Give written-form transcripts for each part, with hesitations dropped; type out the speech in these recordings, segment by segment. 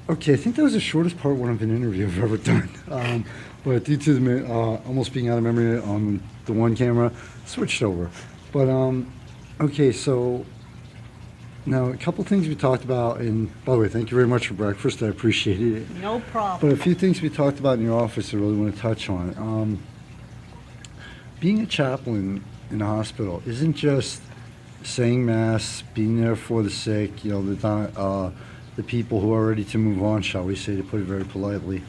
Okay, I think that was the shortest part one of an interview I've ever done. But due to almost being out of memory on the one camera, switched over. But okay, so now a couple things we talked about, and by the way, thank you very much for breakfast. I appreciated it. No But problem. a few things we talked about in your office I really want to touch on. Being a chaplain in a hospital isn't just saying mass, being there for the sick, the people who are ready to move on, shall we say, to put it very politely.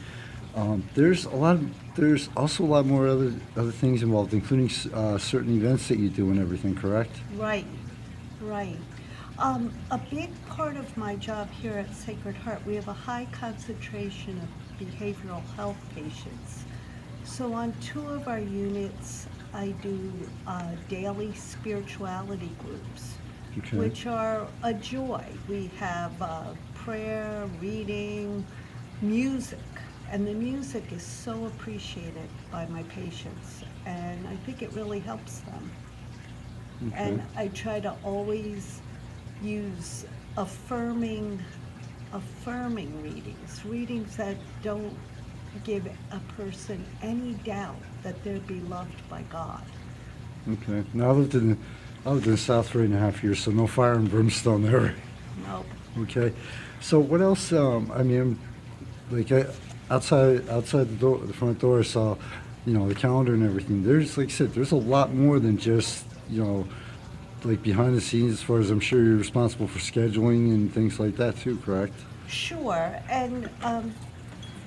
There's also a lot more other things involved, including certain events that you do and everything. Correct? Right, right. A big part of my job here at Sacred Heart, we have a high concentration of behavioral health patients. So on two of our units, I do daily spirituality groups, Okay. which are a joy. We have prayer, reading, music, and the music is so appreciated by my patients, and I think it really helps them. Okay. And I try to always use affirming readings that don't give a person any doubt that they're beloved by God. Okay. Now I lived in the South for 8.5 years, so no fire and brimstone there. Nope. Okay. So what else? I mean, like outside the door, the front door, I saw, the calendar and everything. There's, like I said, there's a lot more than just, like behind the scenes. As far as I'm sure you're responsible for scheduling and things like that too. Correct? Sure, and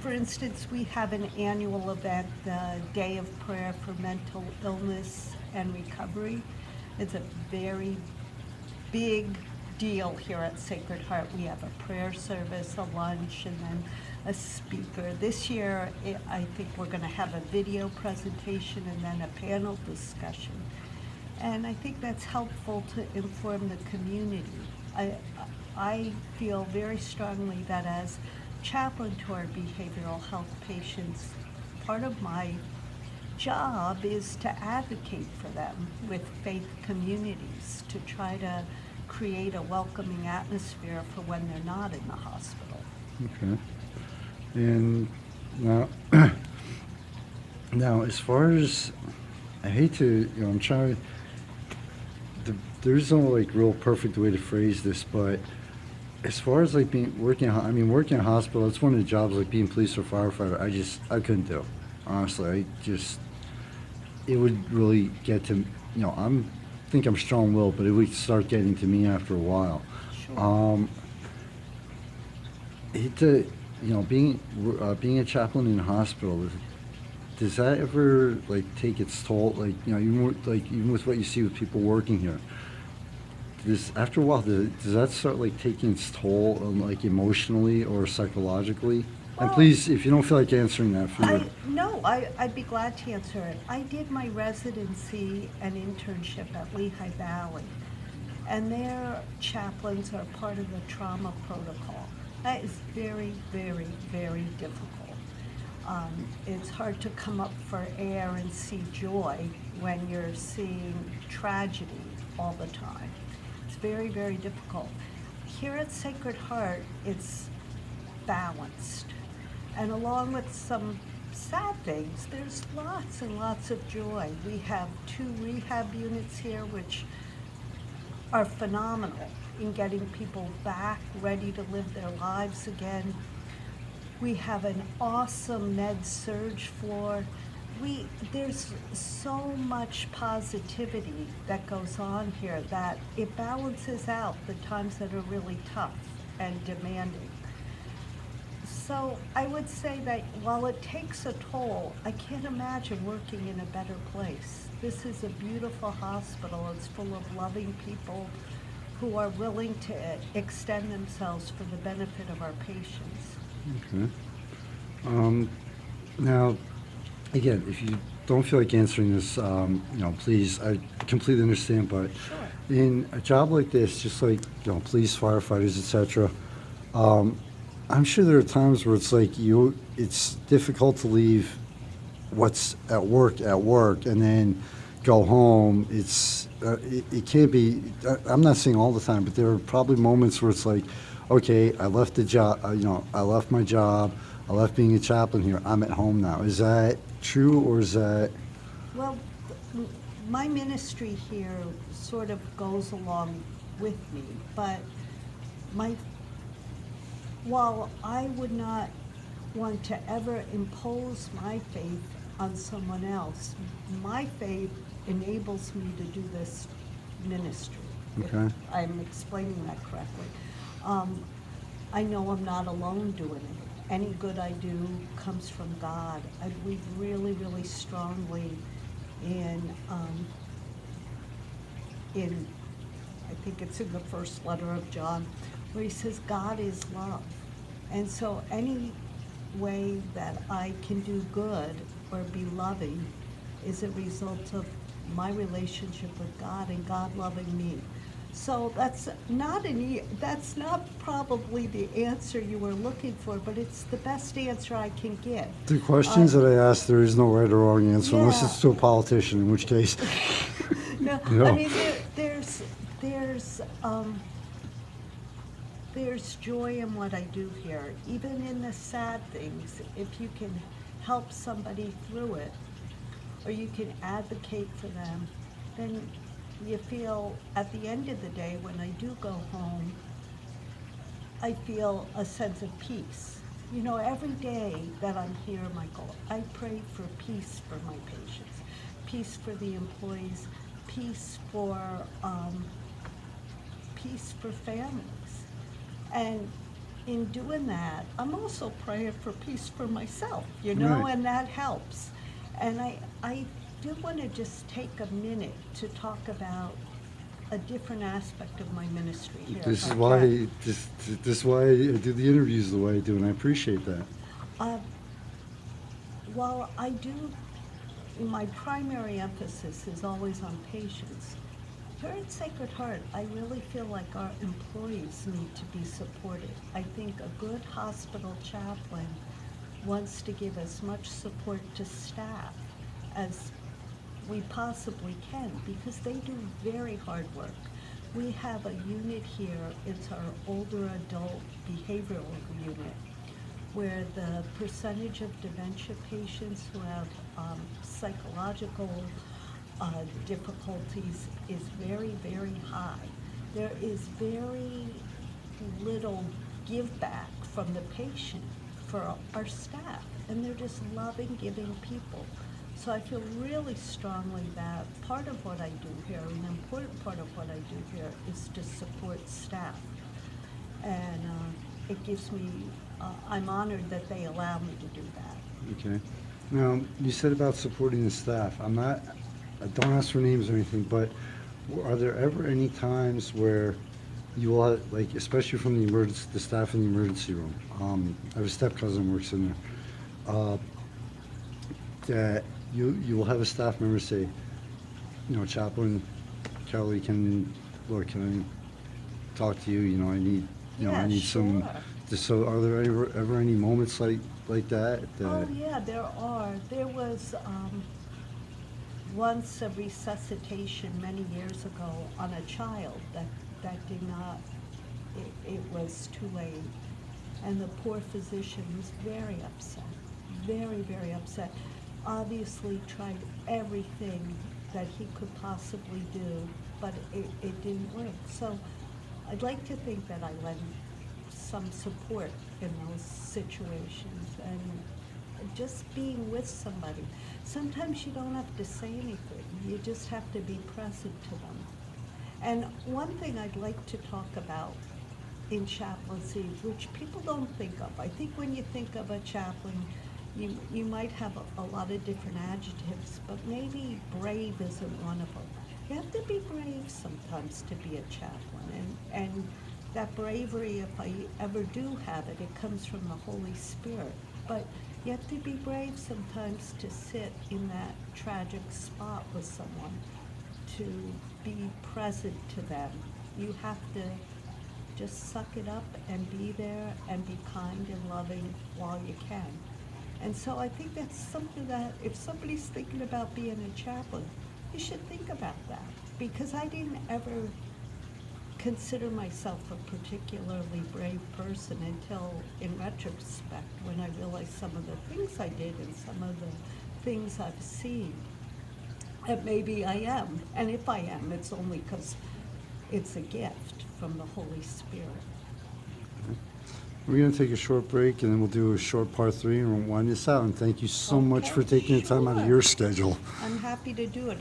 for instance, we have an annual event, the Day of Prayer for Mental Illness and Recovery. It's a very big deal here at Sacred Heart. We have a prayer service, a lunch, and then a speaker. This year, I think we're going to have a video presentation and then a panel discussion. And I think that's helpful to inform the community. I feel very strongly that as chaplain to our behavioral health patients, part of my job is to advocate for them with faith communities, to try to create a welcoming atmosphere for when they're not in the hospital. Okay. And now, now as far as I hate to, I'm trying. There's no like real perfect way to phrase this, but as far as like working in a hospital, it's one of the jobs like being police or firefighter. I couldn't do. Honestly, it would really get to, think I'm strong-willed, but it would start getting to me after a while. Sure. Being a chaplain in a hospital, does that ever like take its toll? Like, even with what you see with people working here, after a while, does that start like taking its toll on like emotionally or psychologically? And Well, please, if you don't feel like answering that, No, I'd be glad to answer it. I did my residency and internship at Lehigh Valley, and their chaplains are part of the trauma protocol. That is very, very, very difficult. It's hard to come up for air and see joy when you're seeing tragedy all the time. It's very, very difficult. Here at Sacred Heart, it's balanced. And along with some sad things, there's lots and lots of joy. We have 2 rehab units here, which are phenomenal in getting people back ready to live their lives again. We have an awesome med-surg floor. There's so much positivity that goes on here that it balances out the times that are really tough and demanding. So I would say that while it takes a toll, I can't imagine working in a better place. This is a beautiful hospital. It's full of loving people who are willing to extend themselves for the benefit of our patients. Okay. Now, again, if you don't feel like answering this, please, I completely understand, but Sure. in a job like this, just like, police, firefighters, etc., I'm sure there are times where it's like it's difficult to leave what's at work, and then go home. It can't be, I'm not saying all the time, but there are probably moments where it's like, okay, I left the job, I left my job, I left being a chaplain here, I'm at home now. Is that true, or is that, Well, my ministry here sort of goes along with me, but my, while I would not want to ever impose my faith on someone else, my faith enables me to do this ministry. if Okay. I'm explaining that correctly. I know I'm not alone doing it. Any good I do comes from God. I believe really, really strongly in, I think it's in the first letter of John, where he says God is love. And so any way that I can do good or be loving is a result of my relationship with God and God loving me. So that's not probably the answer you were looking for, but it's the best answer I can give. the questions that I asked, there is no right or wrong answer, unless Yeah. it's to a politician, in which case, No, No. I mean, there's joy in what I do here, even in the sad things. If you can help somebody through it, or you can advocate for them, then you feel, at the end of the day, when I do go home, I feel a sense of peace. You know, every day that I'm here, Michael, I pray for peace for my patients, peace for the employees, peace for families. And in doing that, I'm also praying for peace for myself, you know, Right. and that helps. And I do want to just take a minute to talk about a different aspect of my ministry here. this if is I why, can. this is why I do the interviews the way I do, and I appreciate that. Uh, While I do, my primary emphasis is always on patients. Here at Sacred Heart, I really feel like our employees need to be supported. I think a good hospital chaplain wants to give as much support to staff as we possibly can, because they do very hard work. We have a unit here, it's our older adult behavioral unit, where the percentage of dementia patients who have psychological difficulties is very, very high. There is very little give back from the patient for our staff, and they're just loving, giving people. So I feel really strongly that part of what I do here, an important part of what I do here, is to support staff. And it gives me, I'm honored that they allow me to do that. Okay. Now, you said about supporting the staff. I don't ask for names or anything, but are there ever any times where you will, like, especially from the staff in the emergency room, I have a step cousin who works in there, that you will have a staff member say, Chaplain, Carolee, can I talk to you? I need, I Yeah, need some, sure. so are there ever any moments like that? Oh, yeah, there are. There was once a resuscitation many years ago on a child that did not, it was too late. And the poor physician was very upset, very, very upset. Obviously tried everything that he could possibly do, but it didn't work. So I'd like to think that I lend some support in those situations, and just being with somebody. Sometimes you don't have to say anything, you just have to be present to them. And one thing I'd like to talk about in chaplaincy, which people don't think of. I think when you think of a chaplain, you might have a lot of different adjectives, but maybe brave isn't one of them. You have to be brave sometimes to be a chaplain, and that bravery, if I ever do have it, it comes from the Holy Spirit. But you have to be brave sometimes to sit in that tragic spot with someone, to be present to them. You have to just suck it up and be there and be kind and loving while you can. And so I think that's something that if somebody's thinking about being a chaplain, you should think about that. Because I didn't ever consider myself a particularly brave person until, in retrospect, when I realized some of the things I did and some of the things I've seen. And maybe I am, and if I am, it's only because it's a gift from the Holy Spirit. We're going to take a short break, and then we'll do a short part 3, and we'll wind this out. And thank you so much Okay, for taking the time out of sure. your schedule. I'm happy to do it.